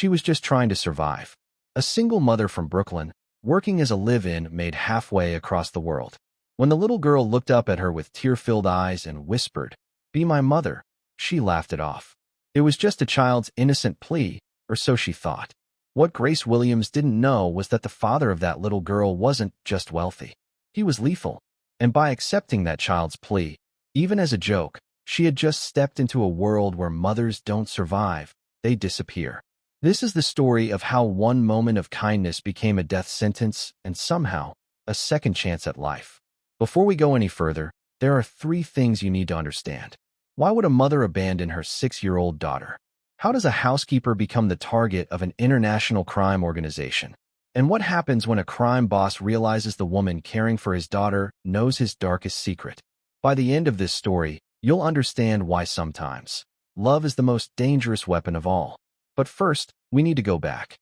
She was just trying to survive. A single mother from Brooklyn, working as a live-in maid halfway across the world. When the little girl looked up at her with tear-filled eyes and whispered, "Be my mother," she laughed it off. It was just a child's innocent plea, or so she thought. What Grace Williams didn't know was that the father of that little girl wasn't just wealthy. He was lethal. And by accepting that child's plea, even as a joke, she had just stepped into a world where mothers don't survive, they disappear. This is the story of how one moment of kindness became a death sentence and somehow a second chance at life. Before we go any further, there are 3 things you need to understand. Why would a mother abandon her 6-year-old daughter? How does a housekeeper become the target of an international crime organization? And what happens when a crime boss realizes the woman caring for his daughter knows his darkest secret? By the end of this story, you'll understand why sometimes love is the most dangerous weapon of all. But first, we need to go back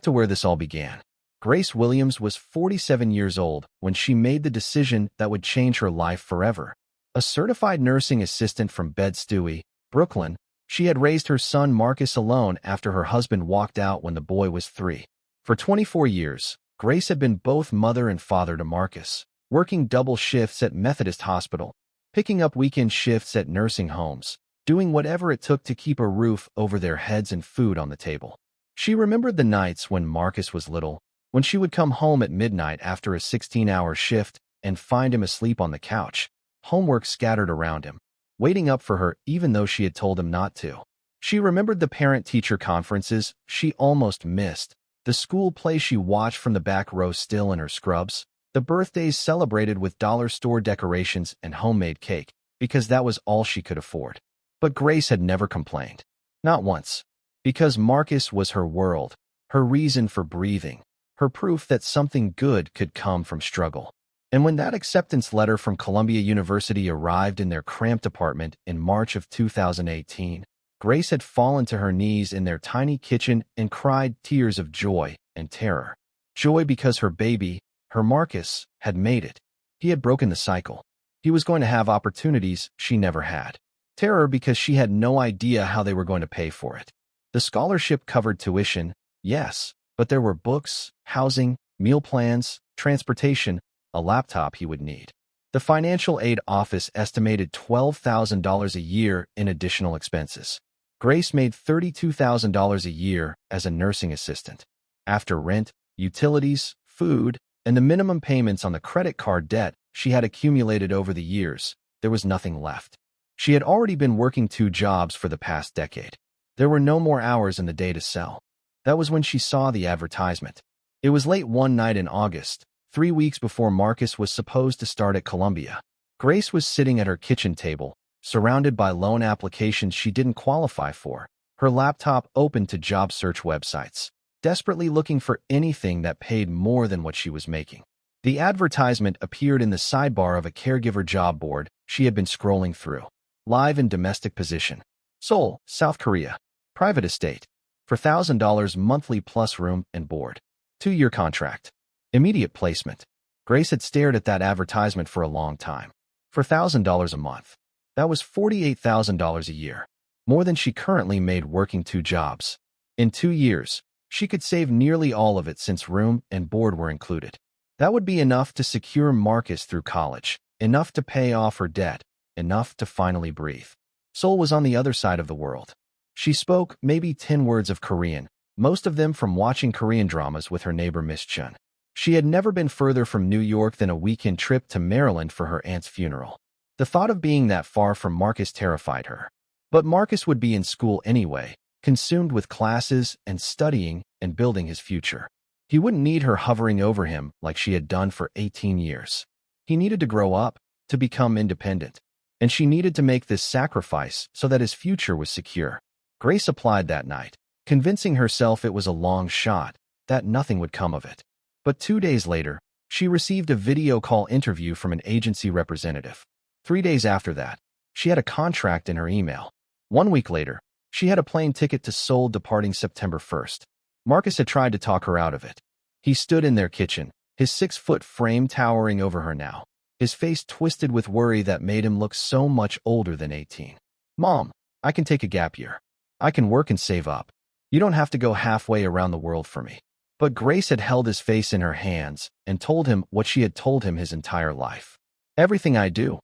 to where this all began. Grace Williams was 47 years old when she made the decision that would change her life forever. A certified nursing assistant from Bed-Stuy, Brooklyn, she had raised her son Marcus alone after her husband walked out when the boy was 3. For 24 years, Grace had been both mother and father to Marcus, working double shifts at Methodist Hospital, picking up weekend shifts at nursing homes, doing whatever it took to keep a roof over their heads and food on the table. She remembered the nights when Marcus was little, when she would come home at midnight after a 16-hour shift and find him asleep on the couch, homework scattered around him, waiting up for her even though she had told him not to. She remembered the parent-teacher conferences she almost missed, the school play she watched from the back row still in her scrubs, the birthdays celebrated with dollar store decorations and homemade cake, because that was all she could afford. But Grace had never complained. Not once. Because Marcus was her world, her reason for breathing, her proof that something good could come from struggle. And when that acceptance letter from Columbia University arrived in their cramped apartment in March of 2018, Grace had fallen to her knees in their tiny kitchen and cried tears of joy and terror. Joy because her baby, her Marcus, had made it. He had broken the cycle. He was going to have opportunities she never had. Terror because she had no idea how they were going to pay for it. The scholarship covered tuition, yes, but there were books, housing, meal plans, transportation, a laptop he would need. The financial aid office estimated $12,000 a year in additional expenses. Grace made $32,000 a year as a nursing assistant. After rent, utilities, food, and the minimum payments on the credit card debt she had accumulated over the years, there was nothing left. She had already been working 2 jobs for the past decade. There were no more hours in the day to sell. That was when she saw the advertisement. It was late one night in August, 3 weeks before Marcus was supposed to start at Columbia. Grace was sitting at her kitchen table, surrounded by loan applications she didn't qualify for, her laptop open to job search websites, desperately looking for anything that paid more than what she was making. The advertisement appeared in the sidebar of a caregiver job board she had been scrolling through. Live in domestic position. Seoul, South Korea. Private estate. For $1,000 monthly plus room and board. 2-year contract. Immediate placement. Grace had stared at that advertisement for a long time. For $1,000 a month. That was $48,000 a year. More than she currently made working 2 jobs. In 2 years, she could save nearly all of it since room and board were included. That would be enough to secure Marcus through college, enough to pay off her debt, enough to finally breathe. Seoul was on the other side of the world. She spoke maybe 10 words of Korean, most of them from watching Korean dramas with her neighbor Miss Chun. She had never been further from New York than a weekend trip to Maryland for her aunt's funeral. The thought of being that far from Marcus terrified her. But Marcus would be in school anyway, consumed with classes and studying and building his future. He wouldn't need her hovering over him like she had done for 18 years. He needed to grow up, to become independent. And she needed to make this sacrifice so that his future was secure. Grace applied that night, convincing herself it was a long shot, that nothing would come of it. But 2 days later, she received a video call interview from an agency representative. 3 days after that, she had a contract in her email. 1 week later, she had a plane ticket to Seoul departing September 1st. Marcus had tried to talk her out of it. He stood in their kitchen, his 6-foot frame towering over her now, his face twisted with worry that made him look so much older than 18. "Mom, I can take a gap year. I can work and save up. You don't have to go halfway around the world for me. But Grace had held his face in her hands and told him what she had told him his entire life. Everything I do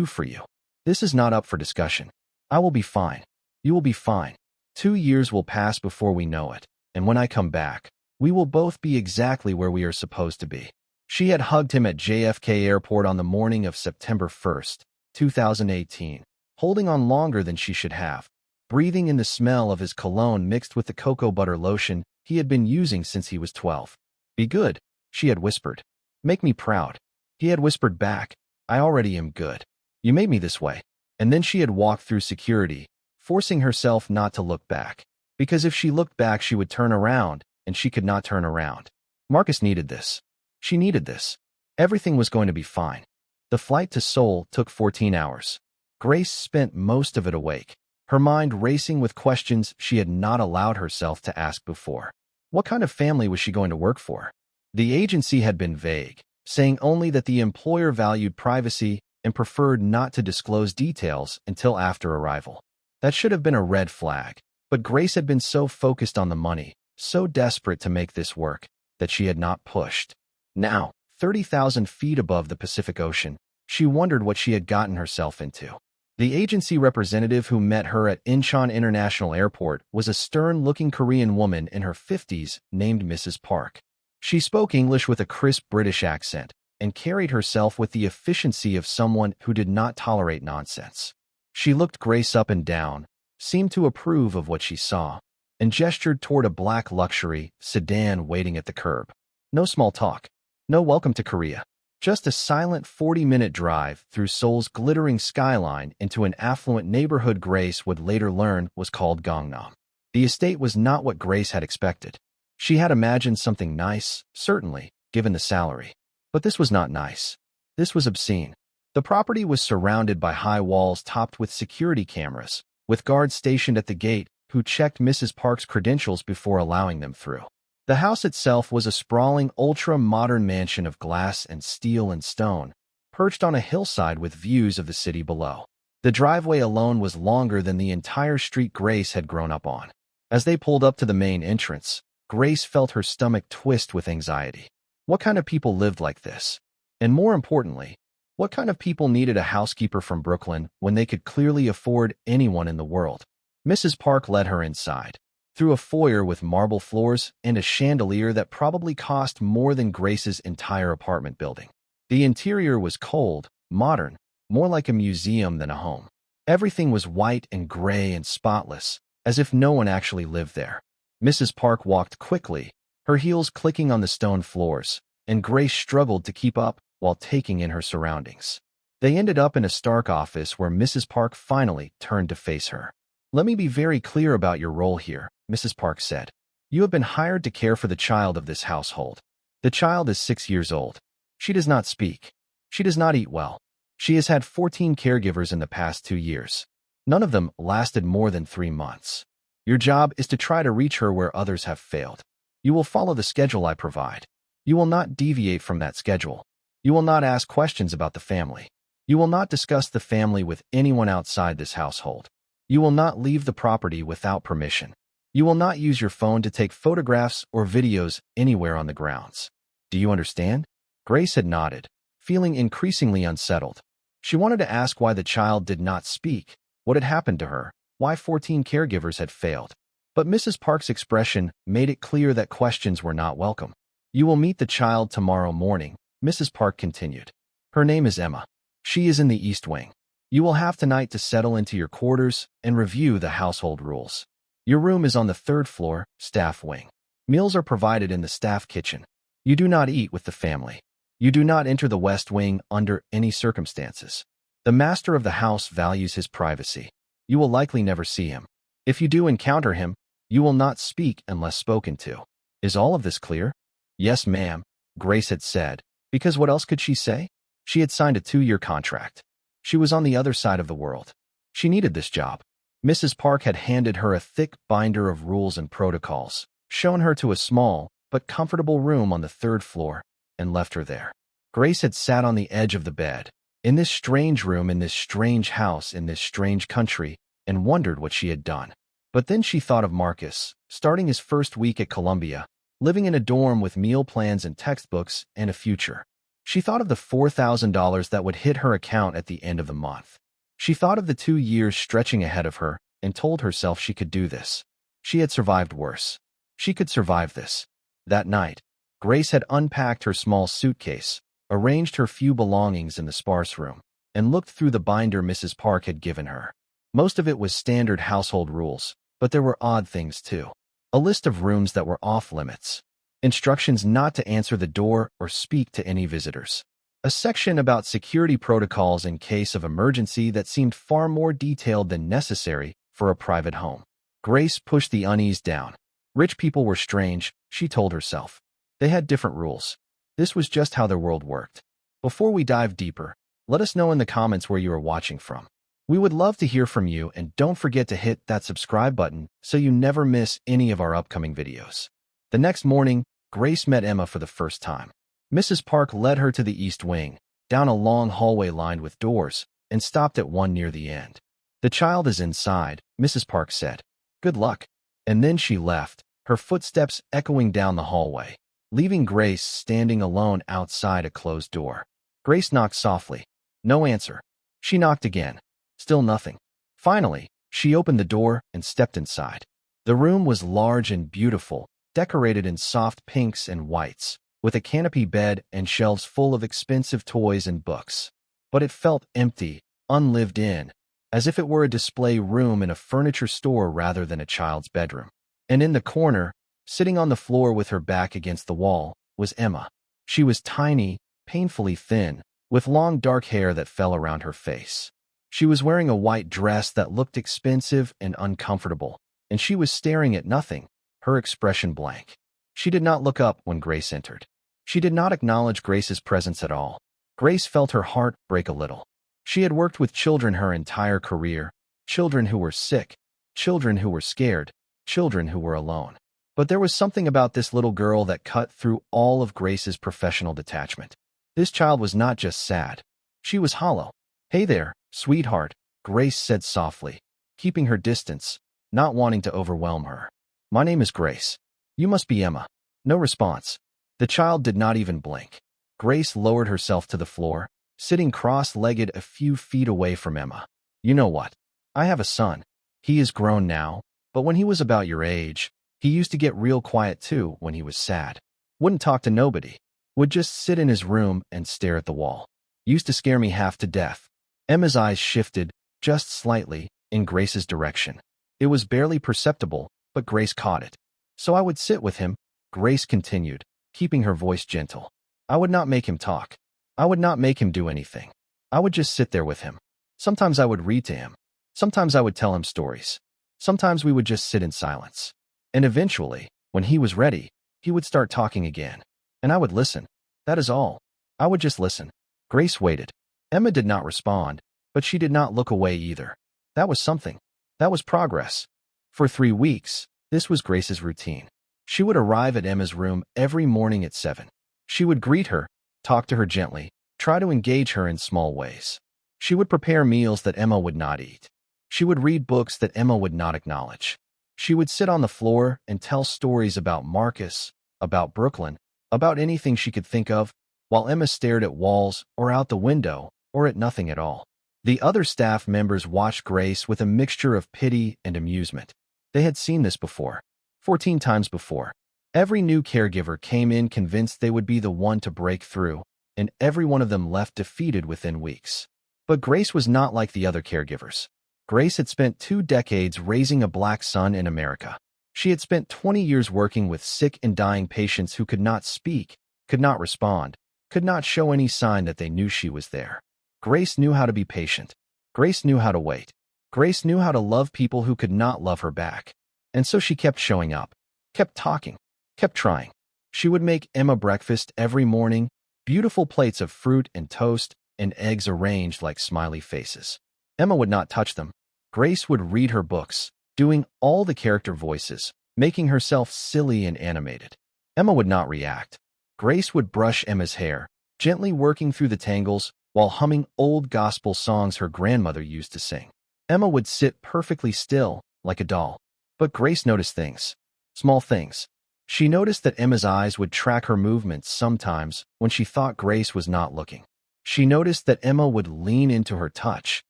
for you. This is not up for discussion. I will be fine. You will be fine. 2 years will pass before we know it, and when I come back, we will both be exactly where we are supposed to be. She had hugged him at JFK Airport on the morning of September 1st, 2018, holding on longer than she should have, breathing in the smell of his cologne mixed with the cocoa butter lotion he had been using since he was 12. Be good, she had whispered. Make me proud. He had whispered back, I already am good. You made me this way. And then she had walked through security, forcing herself not to look back. Because if she looked back, she would turn around, and she could not turn around. Marcus needed this. She needed this. Everything was going to be fine. The flight to Seoul took 14 hours. Grace spent most of it awake, her mind racing with questions she had not allowed herself to ask before. What kind of family was she going to work for? The agency had been vague, saying only that the employer valued privacy and preferred not to disclose details until after arrival. That should have been a red flag, but Grace had been so focused on the money, so desperate to make this work, that she had not pushed. Now, 30,000 feet above the Pacific Ocean, she wondered what she had gotten herself into. The agency representative who met her at Incheon International Airport was a stern-looking Korean woman in her 50s named Mrs. Park. She spoke English with a crisp British accent and carried herself with the efficiency of someone who did not tolerate nonsense. She looked Grace up and down, seemed to approve of what she saw, and gestured toward a black luxury sedan waiting at the curb. No small talk. No welcome to Korea. Just a silent 40-minute drive through Seoul's glittering skyline into an affluent neighborhood Grace would later learn was called Gangnam. The estate was not what Grace had expected. She had imagined something nice, certainly, given the salary. But this was not nice. This was obscene. The property was surrounded by high walls topped with security cameras, with guards stationed at the gate who checked Mrs. Park's credentials before allowing them through. The house itself was a sprawling, ultra-modern mansion of glass and steel and stone, perched on a hillside with views of the city below. The driveway alone was longer than the entire street Grace had grown up on. As they pulled up to the main entrance, Grace felt her stomach twist with anxiety. What kind of people lived like this? And more importantly, what kind of people needed a housekeeper from Brooklyn when they could clearly afford anyone in the world? Mrs. Park led her inside, through a foyer with marble floors and a chandelier that probably cost more than Grace's entire apartment building. The interior was cold, modern, more like a museum than a home. Everything was white and gray and spotless, as if no one actually lived there. Mrs. Park walked quickly, her heels clicking on the stone floors, and Grace struggled to keep up while taking in her surroundings. They ended up in a stark office where Mrs. Park finally turned to face her. Let me be very clear about your role here, Mrs. Park said. You have been hired to care for the child of this household. The child is 6 years old. She does not speak. She does not eat well. She has had 14 caregivers in the past 2 years. None of them lasted more than 3 months. Your job is to try to reach her where others have failed. You will follow the schedule I provide. You will not deviate from that schedule. You will not ask questions about the family. You will not discuss the family with anyone outside this household. You will not leave the property without permission. You will not use your phone to take photographs or videos anywhere on the grounds. Do you understand? Grace had nodded, feeling increasingly unsettled. She wanted to ask why the child did not speak, what had happened to her, why 14 caregivers had failed. But Mrs. Park's expression made it clear that questions were not welcome. You will meet the child tomorrow morning, Mrs. Park continued. Her name is Emma. She is in the East Wing. You will have tonight to settle into your quarters and review the household rules. Your room is on the 3rd floor, staff wing. Meals are provided in the staff kitchen. You do not eat with the family. You do not enter the West Wing under any circumstances. The master of the house values his privacy. You will likely never see him. If you do encounter him, you will not speak unless spoken to. Is all of this clear? Yes, ma'am, Grace had said, because what else could she say? She had signed a 2-year contract. She was on the other side of the world. She needed this job. Mrs. Park had handed her a thick binder of rules and protocols, shown her to a small but comfortable room on the 3rd floor, and left her there. Grace had sat on the edge of the bed, in this strange room, in this strange house, in this strange country, and wondered what she had done. But then she thought of Marcus, starting his first week at Columbia, living in a dorm with meal plans and textbooks and a future. She thought of the $4,000 that would hit her account at the end of the month. She thought of the 2 years stretching ahead of her and told herself she could do this. She had survived worse. She could survive this. That night, Grace had unpacked her small suitcase, arranged her few belongings in the sparse room, and looked through the binder Mrs. Park had given her. Most of it was standard household rules, but there were odd things too. A list of rooms that were off-limits. Instructions not to answer the door or speak to any visitors. A section about security protocols in case of emergency that seemed far more detailed than necessary for a private home. Grace pushed the unease down. Rich people were strange, she told herself. They had different rules. This was just how their world worked. Before we dive deeper, let us know in the comments where you are watching from. We would love to hear from you, and don't forget to hit that subscribe button so you never miss any of our upcoming videos. The next morning, Grace met Emma for the first time. Mrs. Park led her to the east wing, down a long hallway lined with doors, and stopped at one near the end. "The child is inside," Mrs. Park said. "Good luck." And then she left, her footsteps echoing down the hallway, leaving Grace standing alone outside a closed door. Grace knocked softly. No answer. She knocked again. Still nothing. Finally, she opened the door and stepped inside. The room was large and beautiful, decorated in soft pinks and whites, with a canopy bed and shelves full of expensive toys and books. But it felt empty, unlived in, as if it were a display room in a furniture store rather than a child's bedroom. And in the corner, sitting on the floor with her back against the wall, was Emma. She was tiny, painfully thin, with long dark hair that fell around her face. She was wearing a white dress that looked expensive and uncomfortable, and she was staring at nothing, her expression blank. She did not look up when Grace entered. She did not acknowledge Grace's presence at all. Grace felt her heart break a little. She had worked with children her entire career, children who were sick, children who were scared, children who were alone. But there was something about this little girl that cut through all of Grace's professional detachment. This child was not just sad. She was hollow. "Hey there, sweetheart," Grace said softly, keeping her distance, not wanting to overwhelm her. "My name is Grace. You must be Emma." No response. The child did not even blink. Grace lowered herself to the floor, sitting cross-legged a few feet away from Emma. "You know what? I have a son. He is grown now, but when he was about your age, he used to get real quiet too when he was sad. Wouldn't talk to nobody. Would just sit in his room and stare at the wall. Used to scare me half to death." Emma's eyes shifted, just slightly, in Grace's direction. It was barely perceptible, but Grace caught it. "So I would sit with him," Grace continued, keeping her voice gentle. "I would not make him talk. I would not make him do anything. I would just sit there with him. Sometimes I would read to him. Sometimes I would tell him stories. Sometimes we would just sit in silence. And eventually, when he was ready, he would start talking again. And I would listen. That is all. I would just listen." Grace waited. Emma did not respond, but she did not look away either. That was something. That was progress. For 3 weeks, this was Grace's routine. She would arrive at Emma's room every morning at 7. She would greet her, talk to her gently, try to engage her in small ways. She would prepare meals that Emma would not eat. She would read books that Emma would not acknowledge. She would sit on the floor and tell stories about Marcus, about Brooklyn, about anything she could think of, while Emma stared at walls or out the window or at nothing at all. The other staff members watched Grace with a mixture of pity and amusement. They had seen this before. 14 times before. Every new caregiver came in convinced they would be the one to break through, and every one of them left defeated within weeks. But Grace was not like the other caregivers. Grace had spent 2 decades raising a black son in America. She had spent 20 years working with sick and dying patients who could not speak, could not respond, could not show any sign that they knew she was there. Grace knew how to be patient. Grace knew how to wait. Grace knew how to love people who could not love her back. And so she kept showing up, kept talking, kept trying. She would make Emma breakfast every morning, beautiful plates of fruit and toast and eggs arranged like smiley faces. Emma would not touch them. Grace would read her books, doing all the character voices, making herself silly and animated. Emma would not react. Grace would brush Emma's hair, gently working through the tangles while humming old gospel songs her grandmother used to sing. Emma would sit perfectly still, like a doll. But Grace noticed things. Small things. She noticed that Emma's eyes would track her movements sometimes when she thought Grace was not looking. She noticed that Emma would lean into her touch,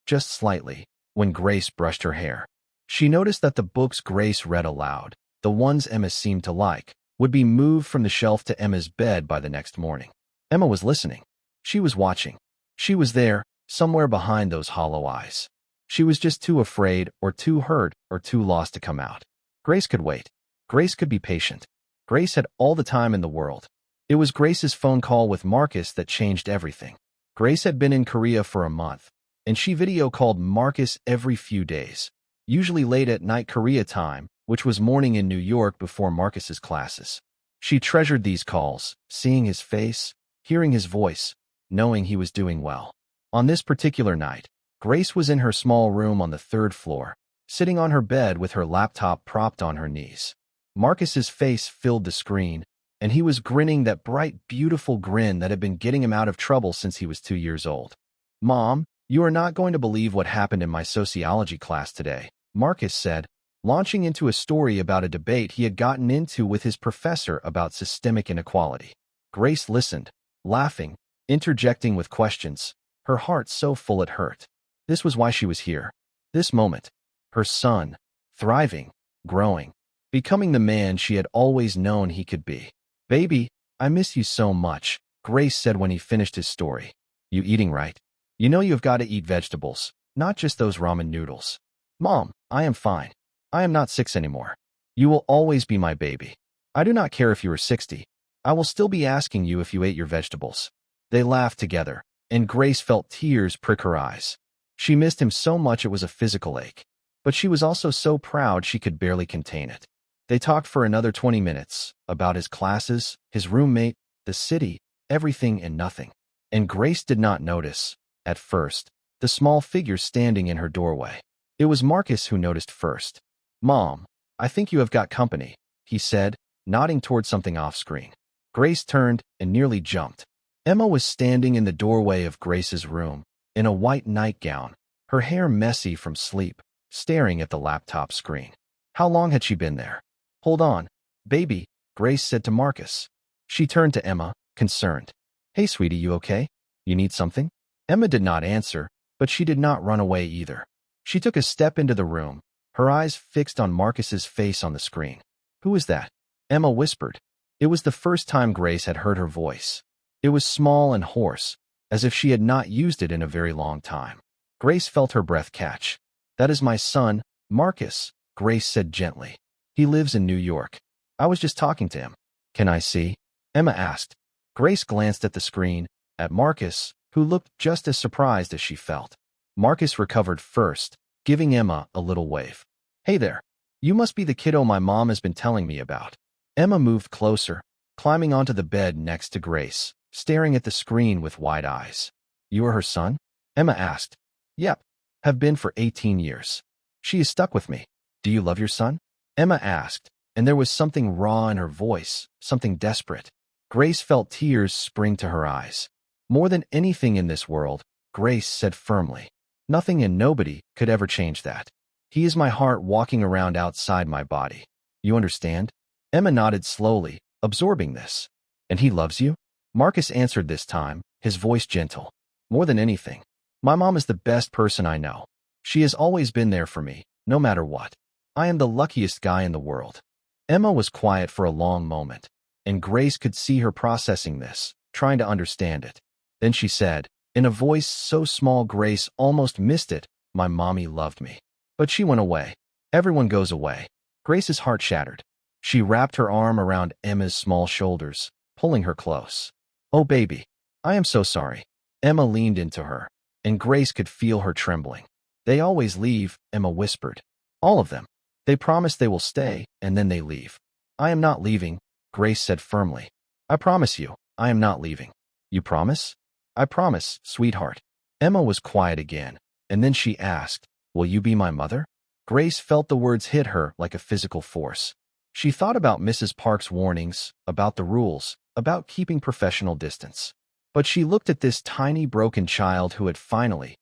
just slightly, when Grace brushed her hair. She noticed that the books Grace read aloud, the ones Emma seemed to like, would be moved from the shelf to Emma's bed by the next morning. Emma was listening. She was watching. She was there, somewhere behind those hollow eyes. She was just too afraid, or too hurt, or too lost to come out. Grace could wait. Grace could be patient. Grace had all the time in the world. It was Grace's phone call with Marcus that changed everything. Grace had been in Korea for a month, and she video called Marcus every few days, usually late at night Korea time, which was morning in New York before Marcus's classes. She treasured these calls, seeing his face, hearing his voice, knowing he was doing well. On this particular night, Grace was in her small room on the third floor, sitting on her bed with her laptop propped on her knees. Marcus's face filled the screen, and he was grinning that bright, beautiful grin that had been getting him out of trouble since he was 2 years old. "Mom, you are not going to believe what happened in my sociology class today," Marcus said, launching into a story about a debate he had gotten into with his professor about systemic inequality. Grace listened, laughing, interjecting with questions, her heart so full it hurt. This was why she was here. This moment. Her son, thriving, growing, becoming the man she had always known he could be. "Baby, I miss you so much," Grace said when he finished his story. "You eating right? You know you've got to eat vegetables, not just those ramen noodles." "Mom, I am fine. I am not 6 anymore. You will always be my baby. I do not care if you are 60. I will still be asking you if you ate your vegetables." They laughed together, and Grace felt tears prick her eyes. She missed him so much it was a physical ache, but she was also so proud she could barely contain it. They talked for another 20 minutes, about his classes, his roommate, the city, everything and nothing. And Grace did not notice, at first, the small figure standing in her doorway. It was Marcus who noticed first. "Mom, I think you have got company," he said, nodding toward something off-screen. Grace turned and nearly jumped. Emma was standing in the doorway of Grace's room, in a white nightgown, her hair messy from sleep, staring at the laptop screen. How long had she been there? "Hold on, baby," Grace said to Marcus. She turned to Emma, concerned. "Hey, sweetie, you okay? You need something?" Emma did not answer, but she did not run away either. She took a step into the room, her eyes fixed on Marcus's face on the screen. "Who is that?" Emma whispered. It was the first time Grace had heard her voice. It was small and hoarse, as if she had not used it in a very long time. Grace felt her breath catch. "That is my son, Marcus," Grace said gently. "He lives in New York. I was just talking to him." "Can I see?" Emma asked. Grace glanced at the screen, at Marcus, who looked just as surprised as she felt. Marcus recovered first, giving Emma a little wave. "Hey there. You must be the kiddo my mom has been telling me about." Emma moved closer, climbing onto the bed next to Grace, staring at the screen with wide eyes. "You are her son?" Emma asked. "Yep. Have been for 18 years. She is stuck with me." "Do you love your son?" Emma asked, and there was something raw in her voice, something desperate. Grace felt tears spring to her eyes. "More than anything in this world," Grace said firmly. "Nothing and nobody could ever change that. He is my heart walking around outside my body. You understand?" Emma nodded slowly, absorbing this. "And he loves you?" Marcus answered this time, his voice gentle. "More than anything. My mom is the best person I know. She has always been there for me, no matter what. I am the luckiest guy in the world." Emma was quiet for a long moment, and Grace could see her processing this, trying to understand it. Then she said, in a voice so small Grace almost missed it, "My mommy loved me. But she went away. Everyone goes away." Grace's heart shattered. She wrapped her arm around Emma's small shoulders, pulling her close. "Oh, baby, I am so sorry." Emma leaned into her, and Grace could feel her trembling. "They always leave," Emma whispered. "All of them. They promise they will stay, and then they leave." "I am not leaving," Grace said firmly. "I promise you, I am not leaving." "You promise?" "I promise, sweetheart." Emma was quiet again, and then she asked, "Will you be my mother?" Grace felt the words hit her like a physical force. She thought about Mrs. Park's warnings, about the rules, about keeping professional distance. But she looked at this tiny broken child who had finally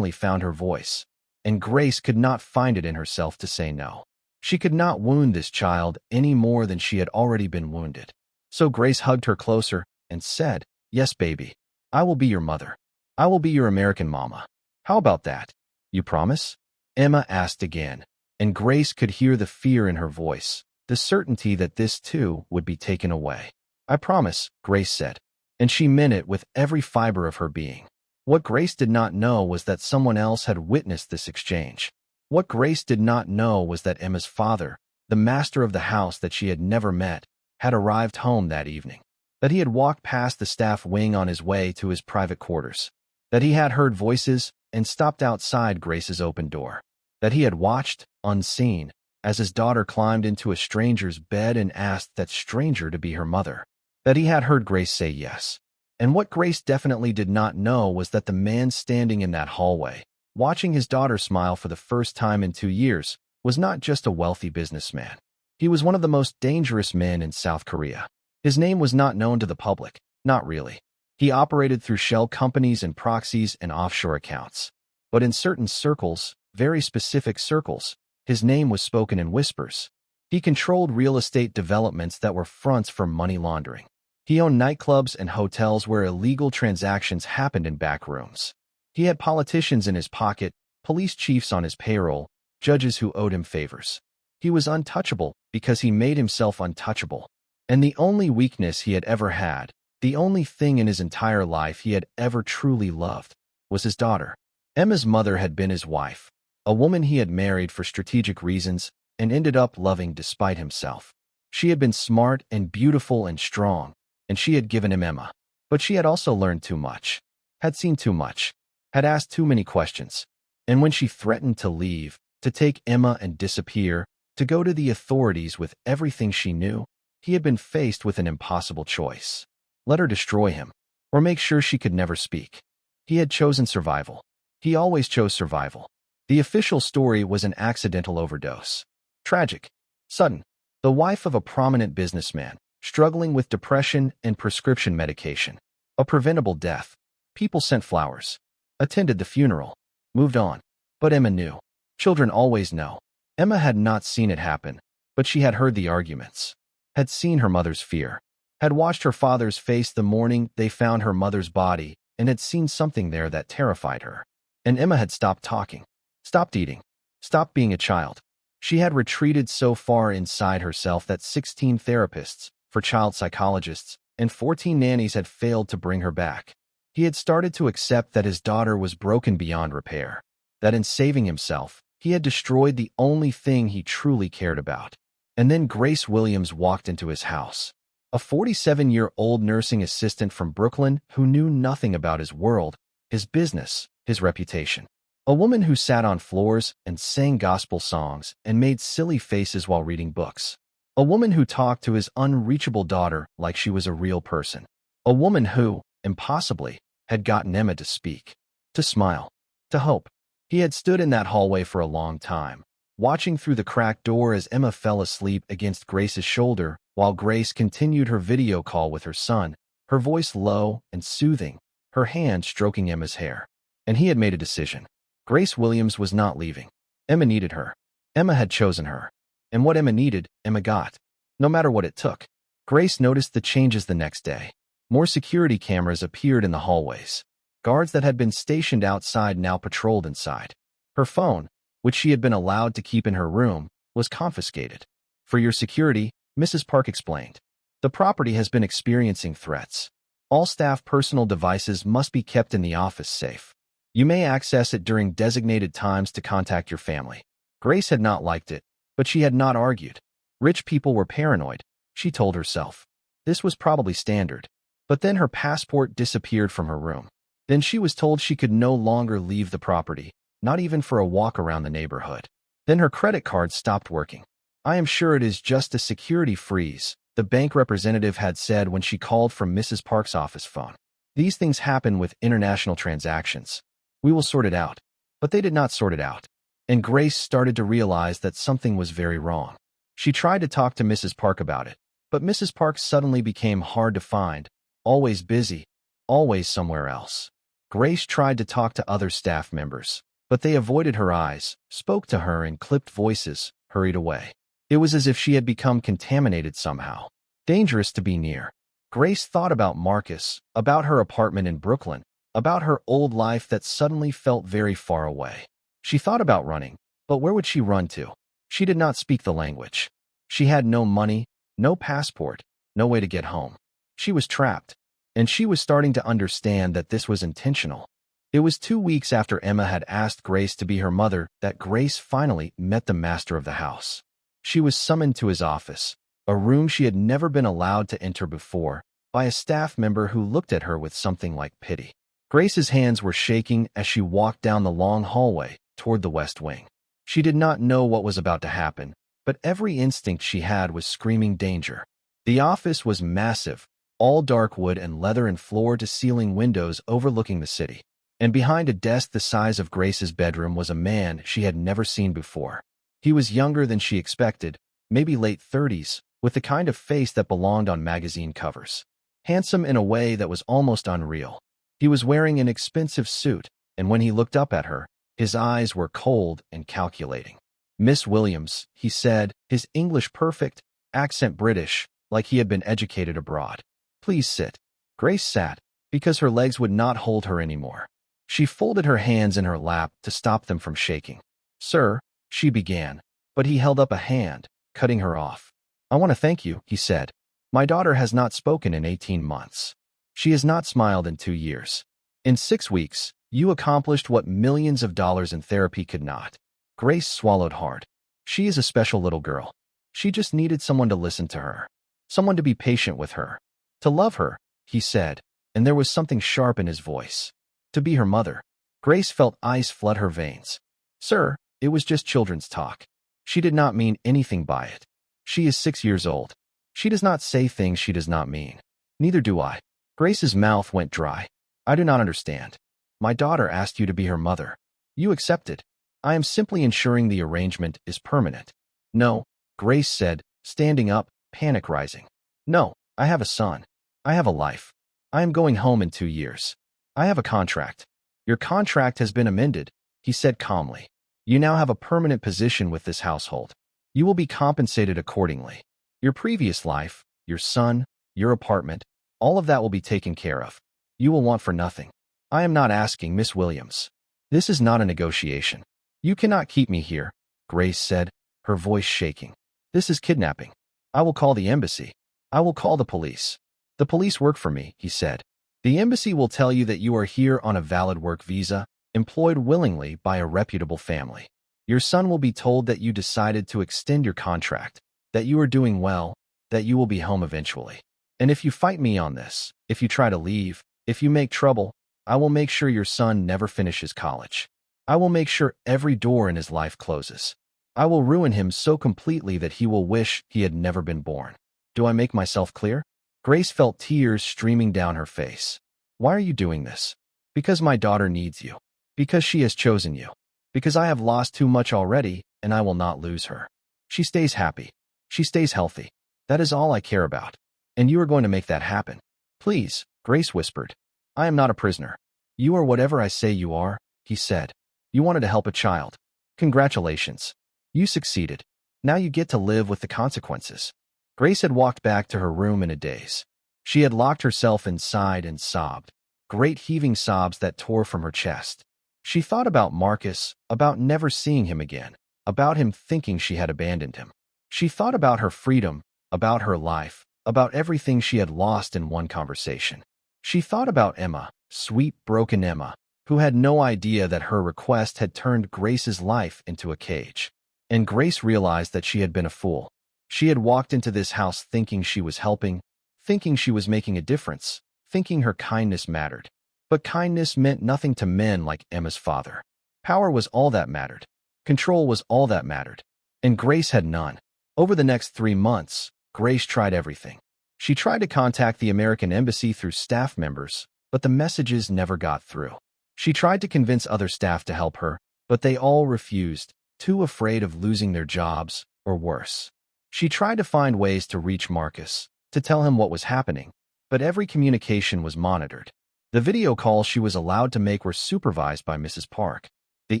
found her voice, and Grace could not find it in herself to say no. She could not wound this child any more than she had already been wounded. So Grace hugged her closer and said, "Yes, baby. I will be your mother. I will be your American mama. How about that? You promise?" Emma asked again, and Grace could hear the fear in her voice, the certainty that this too would be taken away. "I promise," Grace said, and she meant it with every fiber of her being. What Grace did not know was that someone else had witnessed this exchange. What Grace did not know was that Emma's father, the master of the house that she had never met, had arrived home that evening. That he had walked past the staff wing on his way to his private quarters. That he had heard voices and stopped outside Grace's open door. That he had watched, unseen, as his daughter climbed into a stranger's bed and asked that stranger to be her mother. That he had heard Grace say yes. And what Grace definitely did not know was that the man standing in that hallway, watching his daughter smile for the first time in 2 years, was not just a wealthy businessman. He was one of the most dangerous men in South Korea. His name was not known to the public, not really. He operated through shell companies and proxies and offshore accounts. But in certain circles, very specific circles, his name was spoken in whispers. He controlled real estate developments that were fronts for money laundering. He owned nightclubs and hotels where illegal transactions happened in back rooms. He had politicians in his pocket, police chiefs on his payroll, judges who owed him favors. He was untouchable because he made himself untouchable. And the only weakness he had ever had, the only thing in his entire life he had ever truly loved, was his daughter. Emma's mother had been his wife, a woman he had married for strategic reasons and ended up loving despite himself. She had been smart and beautiful and strong, and she had given him Emma. But she had also learned too much, had seen too much, had asked too many questions. And when she threatened to leave, to take Emma and disappear, to go to the authorities with everything she knew, he had been faced with an impossible choice. Let her destroy him, or make sure she could never speak. He had chosen survival. He always chose survival. The official story was an accidental overdose. Tragic. Sudden. The wife of a prominent businessman, struggling with depression and prescription medication. A preventable death. People sent flowers. Attended the funeral. Moved on. But Emma knew. Children always know. Emma had not seen it happen, but she had heard the arguments. Had seen her mother's fear. Had watched her father's face the morning they found her mother's body, and had seen something there that terrified her. And Emma had stopped talking. Stopped eating. Stopped being a child. She had retreated so far inside herself that 16 therapists, for child psychologists, and 14 nannies had failed to bring her back. He had started to accept that his daughter was broken beyond repair. That in saving himself, he had destroyed the only thing he truly cared about. And then Grace Williams walked into his house. A 47-year-old nursing assistant from Brooklyn who knew nothing about his world, his business, his reputation. A woman who sat on floors and sang gospel songs and made silly faces while reading books. A woman who talked to his unreachable daughter like she was a real person. A woman who, impossibly, had gotten Emma to speak, to smile, to hope. He had stood in that hallway for a long time, watching through the cracked door as Emma fell asleep against Grace's shoulder while Grace continued her video call with her son, her voice low and soothing, her hand stroking Emma's hair. And he had made a decision. Grace Williams was not leaving. Emma needed her. Emma had chosen her. And what Emma needed, Emma got. No matter what it took. Grace noticed the changes the next day. More security cameras appeared in the hallways. Guards that had been stationed outside now patrolled inside. Her phone, which she had been allowed to keep in her room, was confiscated. For your security, Mrs. Park explained. The property has been experiencing threats. All staff personal devices must be kept in the office safe. You may access it during designated times to contact your family. Grace had not liked it, but she had not argued. Rich people were paranoid, she told herself. This was probably standard. But then her passport disappeared from her room. Then she was told she could no longer leave the property, not even for a walk around the neighborhood. Then her credit card stopped working. I am sure it is just a security freeze, the bank representative had said when she called from Mrs. Park's office phone. These things happen with international transactions. We will sort it out. But they did not sort it out. And Grace started to realize that something was very wrong. She tried to talk to Mrs. Park about it, but Mrs. Park suddenly became hard to find, always busy, always somewhere else. Grace tried to talk to other staff members, but they avoided her eyes, spoke to her in clipped voices, hurried away. It was as if she had become contaminated somehow. Dangerous to be near. Grace thought about Marcus, about her apartment in Brooklyn, about her old life that suddenly felt very far away. She thought about running, but where would she run to? She did not speak the language. She had no money, no passport, no way to get home. She was trapped, and she was starting to understand that this was intentional. It was 2 weeks after Emma had asked Grace to be her mother that Grace finally met the master of the house. She was summoned to his office, a room she had never been allowed to enter before, by a staff member who looked at her with something like pity. Grace's hands were shaking as she walked down the long hallway toward the West Wing. She did not know what was about to happen, but every instinct she had was screaming danger. The office was massive, all dark wood and leather and floor-to-ceiling windows overlooking the city. And behind a desk the size of Grace's bedroom was a man she had never seen before. He was younger than she expected, maybe late 30s, with the kind of face that belonged on magazine covers. Handsome in a way that was almost unreal. He was wearing an expensive suit, and when he looked up at her, his eyes were cold and calculating. "Miss Williams," he said, his English perfect, accent British, like he had been educated abroad. "Please sit." Grace sat, because her legs would not hold her anymore. She folded her hands in her lap to stop them from shaking. "Sir," she began, but he held up a hand, cutting her off. "I want to thank you," he said. "My daughter has not spoken in 18 months. She has not smiled in 2 years. In 6 weeks, you accomplished what millions of dollars in therapy could not." Grace swallowed hard. She is a special little girl. She just needed someone to listen to her. Someone to be patient with her. To love her, he said, and there was something sharp in his voice. To be her mother. Grace felt ice flood her veins. "Sir, it was just children's talk." She did not mean anything by it. She is 6 years old. She does not say things she does not mean. Neither do I. Grace's mouth went dry. "I do not understand. My daughter asked you to be her mother. You accepted. I am simply ensuring the arrangement is permanent." "No," Grace said, standing up, panic rising. "No, I have a son. I have a life. I am going home in 2 years. I have a contract." "Your contract has been amended," he said calmly. "You now have a permanent position with this household. You will be compensated accordingly. Your previous life, your son, your apartment, all of that will be taken care of. You will want for nothing. I am not asking, Miss Williams. This is not a negotiation. You cannot keep me here," Grace said, her voice shaking. "This is kidnapping. I will call the embassy. I will call the police." "The police work for me," he said. "The embassy will tell you that you are here on a valid work visa, employed willingly by a reputable family. Your son will be told that you decided to extend your contract, that you are doing well, that you will be home eventually. And if you fight me on this, if you try to leave, if you make trouble, I will make sure your son never finishes college. I will make sure every door in his life closes. I will ruin him so completely that he will wish he had never been born. Do I make myself clear?" Grace felt tears streaming down her face. "Why are you doing this?" "Because my daughter needs you. Because she has chosen you. Because I have lost too much already, and I will not lose her. She stays happy. She stays healthy. That is all I care about. And you are going to make that happen." "Please," Grace whispered. "I am not a prisoner." "You are whatever I say you are," he said. "You wanted to help a child. Congratulations. You succeeded. Now you get to live with the consequences." Grace had walked back to her room in a daze. She had locked herself inside and sobbed, great heaving sobs that tore from her chest. She thought about Marcus, about never seeing him again, about him thinking she had abandoned him. She thought about her freedom, about her life, about everything she had lost in one conversation. She thought about Emma, sweet, broken Emma, who had no idea that her request had turned Grace's life into a cage. And Grace realized that she had been a fool. She had walked into this house thinking she was helping, thinking she was making a difference, thinking her kindness mattered. But kindness meant nothing to men like Emma's father. Power was all that mattered. Control was all that mattered. And Grace had none. Over the next 3 months, Grace tried everything. She tried to contact the American embassy through staff members, but the messages never got through. She tried to convince other staff to help her, but they all refused, too afraid of losing their jobs, or worse. She tried to find ways to reach Marcus, to tell him what was happening, but every communication was monitored. The video calls she was allowed to make were supervised by Mrs. Park. The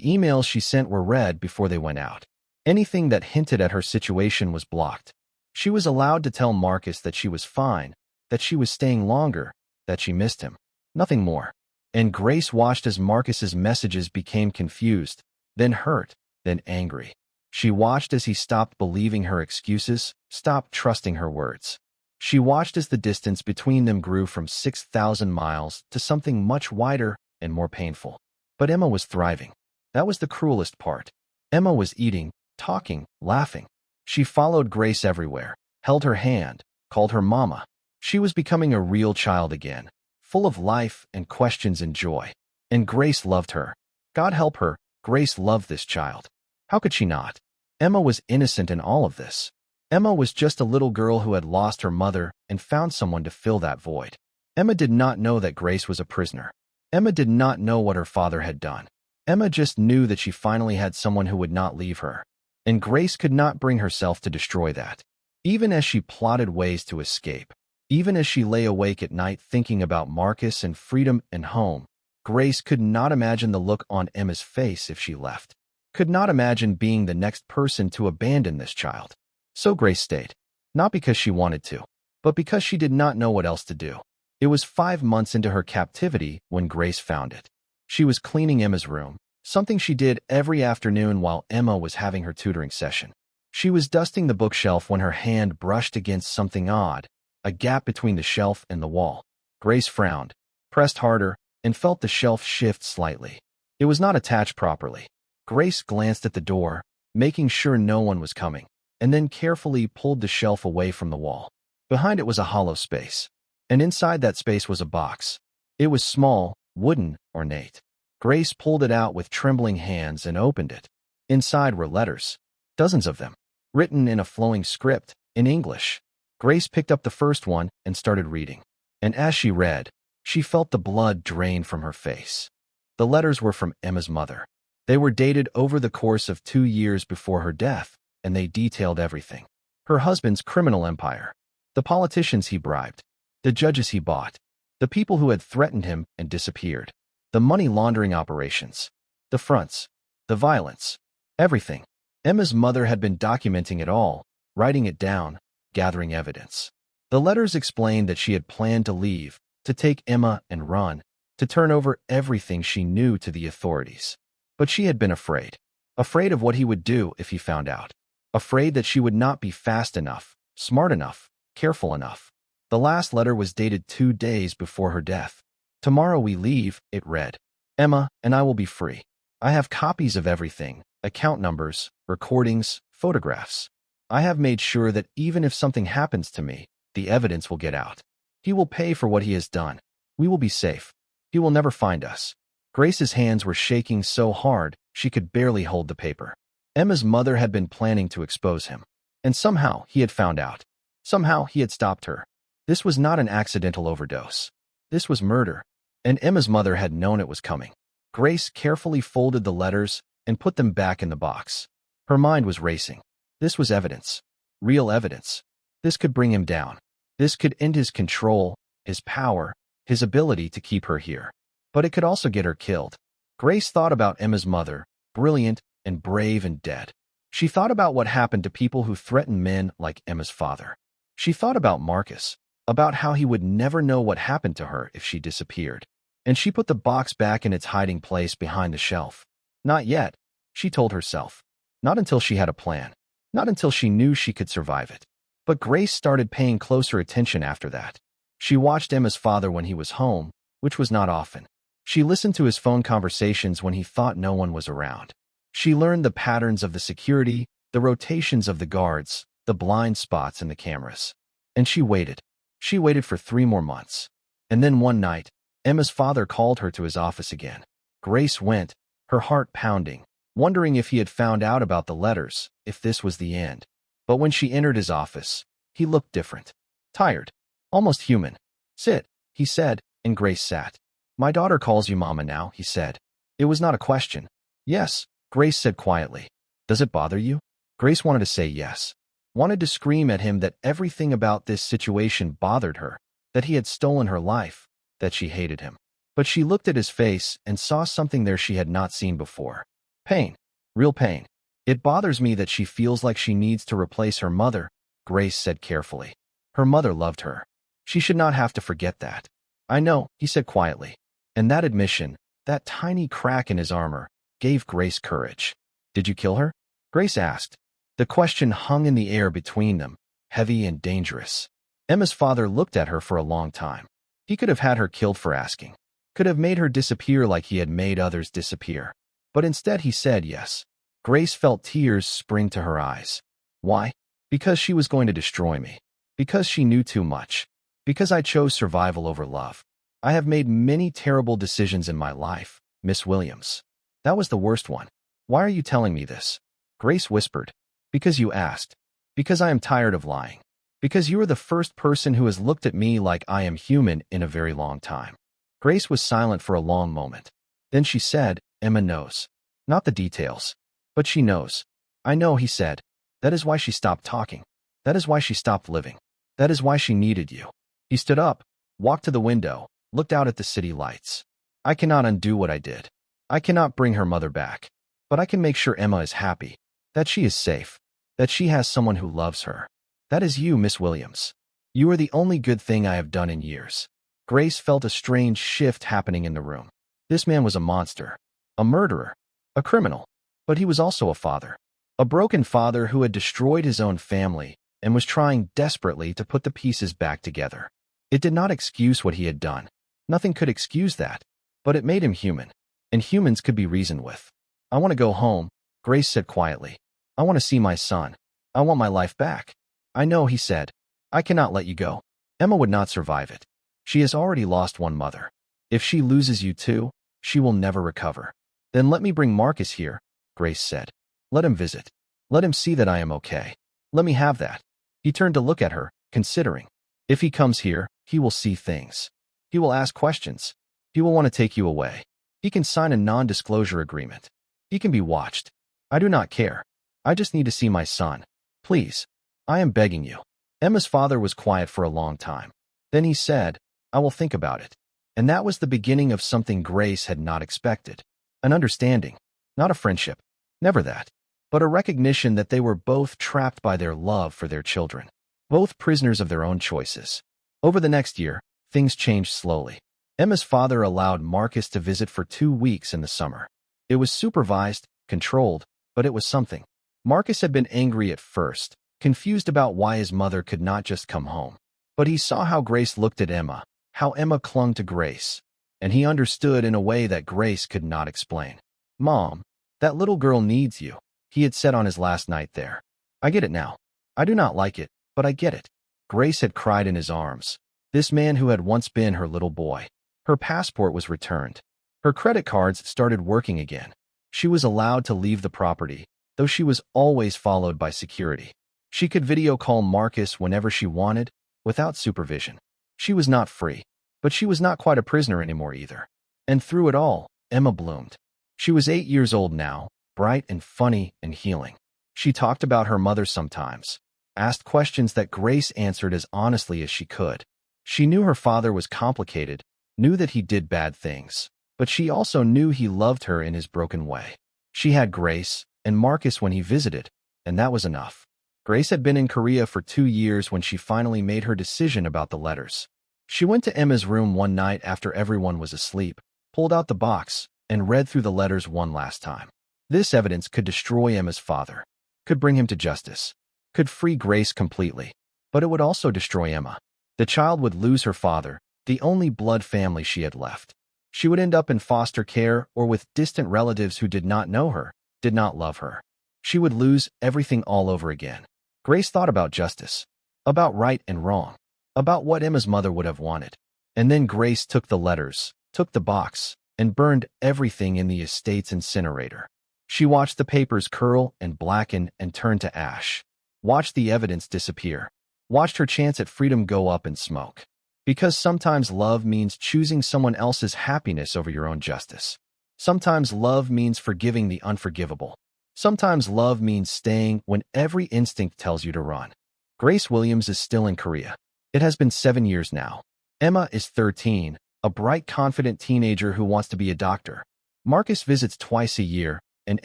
emails she sent were read before they went out. Anything that hinted at her situation was blocked. She was allowed to tell Marcus that she was fine, that she was staying longer, that she missed him. Nothing more. And Grace watched as Marcus's messages became confused, then hurt, then angry. She watched as he stopped believing her excuses, stopped trusting her words. She watched as the distance between them grew from 6,000 miles to something much wider and more painful. But Emma was thriving. That was the cruelest part. Emma was eating, talking, laughing. She followed Grace everywhere, held her hand, called her mama. She was becoming a real child again, full of life and questions and joy. And Grace loved her. God help her, Grace loved this child. How could she not? Emma was innocent in all of this. Emma was just a little girl who had lost her mother and found someone to fill that void. Emma did not know that Grace was a prisoner. Emma did not know what her father had done. Emma just knew that she finally had someone who would not leave her. And Grace could not bring herself to destroy that. Even as she plotted ways to escape, even as she lay awake at night thinking about Marcus and freedom and home, Grace could not imagine the look on Emma's face if she left. Could not imagine being the next person to abandon this child. So Grace stayed. Not because she wanted to, but because she did not know what else to do. It was 5 months into her captivity when Grace found it. She was cleaning Emma's room, something she did every afternoon while Emma was having her tutoring session. She was dusting the bookshelf when her hand brushed against something odd, a gap between the shelf and the wall. Grace frowned, pressed harder, and felt the shelf shift slightly. It was not attached properly. Grace glanced at the door, making sure no one was coming, and then carefully pulled the shelf away from the wall. Behind it was a hollow space, and inside that space was a box. It was small, wooden, ornate. Grace pulled it out with trembling hands and opened it. Inside were letters, dozens of them, written in a flowing script, in English. Grace picked up the first one and started reading. And as she read, she felt the blood drain from her face. The letters were from Emma's mother. They were dated over the course of 2 years before her death, and they detailed everything. Her husband's criminal empire, the politicians he bribed, the judges he bought, the people who had threatened him and disappeared, the money laundering operations, the fronts, the violence, everything. Emma's mother had been documenting it all, writing it down, gathering evidence. The letters explained that she had planned to leave, to take Emma and run, to turn over everything she knew to the authorities. But she had been afraid. Afraid of what he would do if he found out. Afraid that she would not be fast enough, smart enough, careful enough. The last letter was dated 2 days before her death. Tomorrow we leave, it read. Emma and I will be free. I have copies of everything, account numbers, recordings, photographs. I have made sure that even if something happens to me, the evidence will get out. He will pay for what he has done. We will be safe. He will never find us. Grace's hands were shaking so hard she could barely hold the paper. Emma's mother had been planning to expose him. And somehow he had found out. Somehow he had stopped her. This was not an accidental overdose. This was murder. And Emma's mother had known it was coming. Grace carefully folded the letters and put them back in the box. Her mind was racing. This was evidence. Real evidence. This could bring him down. This could end his control, his power, his ability to keep her here. But it could also get her killed. Grace thought about Emma's mother, brilliant and brave and dead. She thought about what happened to people who threatened men like Emma's father. She thought about Marcus, about how he would never know what happened to her if she disappeared. And she put the box back in its hiding place behind the shelf. Not yet, she told herself. Not until she had a plan. Not until she knew she could survive it. But Grace started paying closer attention after that. She watched Emma's father when he was home, which was not often. She listened to his phone conversations when he thought no one was around. She learned the patterns of the security, the rotations of the guards, the blind spots in the cameras. And she waited. She waited for 3 more months. And then one night, Emma's father called her to his office again. Grace went, her heart pounding, wondering if he had found out about the letters, if this was the end. But when she entered his office, he looked different. Tired. Almost human. Sit, he said, and Grace sat. My daughter calls you Mama now, he said. It was not a question. Yes, Grace said quietly. Does it bother you? Grace wanted to say yes. Wanted to scream at him that everything about this situation bothered her, that he had stolen her life, that she hated him. But she looked at his face and saw something there she had not seen before. Pain. Real pain. It bothers me that she feels like she needs to replace her mother, Grace said carefully. Her mother loved her. She should not have to forget that. I know, he said quietly. And that admission, that tiny crack in his armor, gave Grace courage. Did you kill her? Grace asked. The question hung in the air between them, heavy and dangerous. Emma's father looked at her for a long time. He could have had her killed for asking. Could have made her disappear like he had made others disappear. But instead he said yes. Grace felt tears spring to her eyes. Why? Because she was going to destroy me. Because she knew too much. Because I chose survival over love. I have made many terrible decisions in my life, Miss Williams. That was the worst one. Why are you telling me this? Grace whispered. Because you asked. Because I am tired of lying. Because you are the first person who has looked at me like I am human in a very long time. Grace was silent for a long moment. Then she said, Emma knows. Not the details. But she knows. I know, he said. That is why she stopped talking. That is why she stopped living. That is why she needed you. He stood up, walked to the window, looked out at the city lights. I cannot undo what I did. I cannot bring her mother back. But I can make sure Emma is happy. That she is safe. That she has someone who loves her. That is you, Miss Williams. You are the only good thing I have done in years. Grace felt a strange shift happening in the room. This man was a monster. A murderer. A criminal. But he was also a father. A broken father who had destroyed his own family and was trying desperately to put the pieces back together. It did not excuse what he had done. Nothing could excuse that. But it made him human. And humans could be reasoned with. I want to go home, Grace said quietly. I want to see my son. I want my life back. I know, he said. I cannot let you go. Emma would not survive it. She has already lost one mother. If she loses you too, she will never recover. Then let me bring Marcus here, Grace said. Let him visit. Let him see that I am okay. Let me have that. He turned to look at her, considering. If he comes here, he will see things. He will ask questions. He will want to take you away. He can sign a non-disclosure agreement. He can be watched. I do not care. I just need to see my son. Please. I am begging you. Emma's father was quiet for a long time. Then he said, I will think about it. And that was the beginning of something Grace had not expected. An understanding. Not a friendship. Never that. But a recognition that they were both trapped by their love for their children. Both prisoners of their own choices. Over the next year, things changed slowly. Emma's father allowed Marcus to visit for 2 weeks in the summer. It was supervised, controlled, but it was something. Marcus had been angry at first, confused about why his mother could not just come home. But he saw how Grace looked at Emma, how Emma clung to Grace, and he understood in a way that Grace could not explain. Mom, that little girl needs you, he had said on his last night there. I get it now. I do not like it, but I get it. Grace had cried in his arms. This man who had once been her little boy. Her passport was returned. Her credit cards started working again. She was allowed to leave the property, though she was always followed by security. She could video call Marcus whenever she wanted, without supervision. She was not free, but she was not quite a prisoner anymore either. And through it all, Emma bloomed. She was 8 years old now, bright and funny and healing. She talked about her mother sometimes, asked questions that Grace answered as honestly as she could. She knew her father was complicated, knew that he did bad things, but she also knew he loved her in his broken way. She had Grace and Marcus when he visited, and that was enough. Grace had been in Korea for 2 years when she finally made her decision about the letters. She went to Emma's room one night after everyone was asleep, pulled out the box, and read through the letters one last time. This evidence could destroy Emma's father, could bring him to justice, could free Grace completely, but it would also destroy Emma. The child would lose her father, the only blood family she had left. She would end up in foster care or with distant relatives who did not know her, did not love her. She would lose everything all over again. Grace thought about justice, about right and wrong, about what Emma's mother would have wanted. And then Grace took the letters, took the box, and burned everything in the estate's incinerator. She watched the papers curl and blacken and turn to ash, watched the evidence disappear, watched her chance at freedom go up in smoke. Because sometimes love means choosing someone else's happiness over your own justice. Sometimes love means forgiving the unforgivable. Sometimes love means staying when every instinct tells you to run. Grace Williams is still in Korea. It has been 7 years now. Emma is 13, a bright, confident teenager who wants to be a doctor. Marcus visits twice a year, and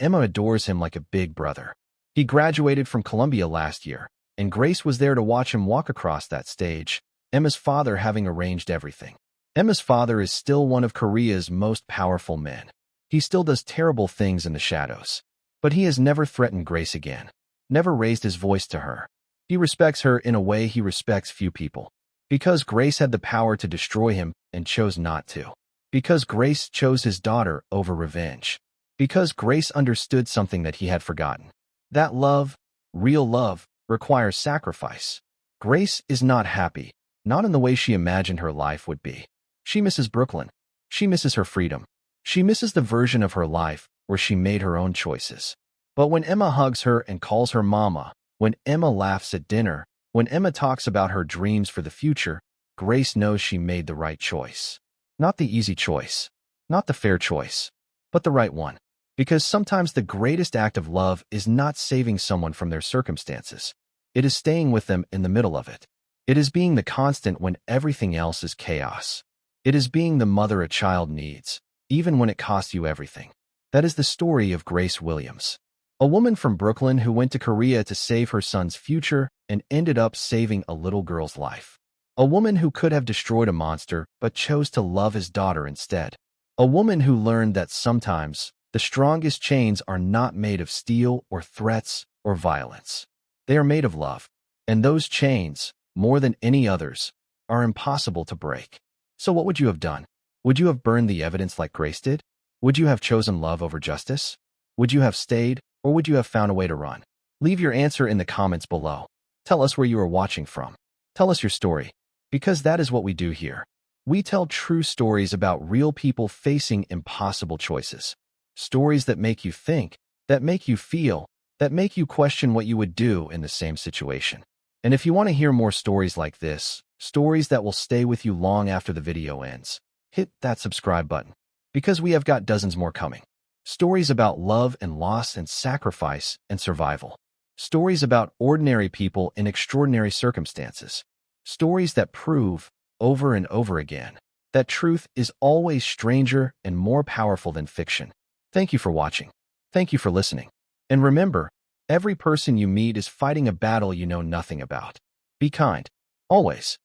Emma adores him like a big brother. He graduated from Columbia last year, and Grace was there to watch him walk across that stage, Emma's father having arranged everything. Emma's father is still one of Korea's most powerful men. He still does terrible things in the shadows. But he has never threatened Grace again, never raised his voice to her. He respects her in a way he respects few people. Because Grace had the power to destroy him and chose not to. Because Grace chose his daughter over revenge. Because Grace understood something that he had forgotten. That love, real love, requires sacrifice. Grace is not happy, not in the way she imagined her life would be. She misses Brooklyn. She misses her freedom. She misses the version of her life where she made her own choices. But when Emma hugs her and calls her mama, when Emma laughs at dinner, when Emma talks about her dreams for the future, Grace knows she made the right choice. Not the easy choice, not the fair choice, but the right one. Because sometimes the greatest act of love is not saving someone from their circumstances. It is staying with them in the middle of it. It is being the constant when everything else is chaos. It is being the mother a child needs, even when it costs you everything. That is the story of Grace Williams. A woman from Brooklyn who went to Korea to save her son's future and ended up saving a little girl's life. A woman who could have destroyed a monster but chose to love his daughter instead. A woman who learned that sometimes the strongest chains are not made of steel or threats or violence. They are made of love. And those chains, more than any others, are impossible to break. So what would you have done? Would you have burned the evidence like Grace did? Would you have chosen love over justice? Would you have stayed, or would you have found a way to run? Leave your answer in the comments below. Tell us where you are watching from. Tell us your story, because that is what we do here. We tell true stories about real people facing impossible choices. Stories that make you think, that make you feel, that make you question what you would do in the same situation. And if you want to hear more stories like this, stories that will stay with you long after the video ends, hit that subscribe button, because we have got dozens more coming. Stories about love and loss and sacrifice and survival. Stories about ordinary people in extraordinary circumstances. Stories that prove, over and over again, that truth is always stranger and more powerful than fiction. Thank you for watching. Thank you for listening. And remember, every person you meet is fighting a battle you know nothing about. Be kind. Always.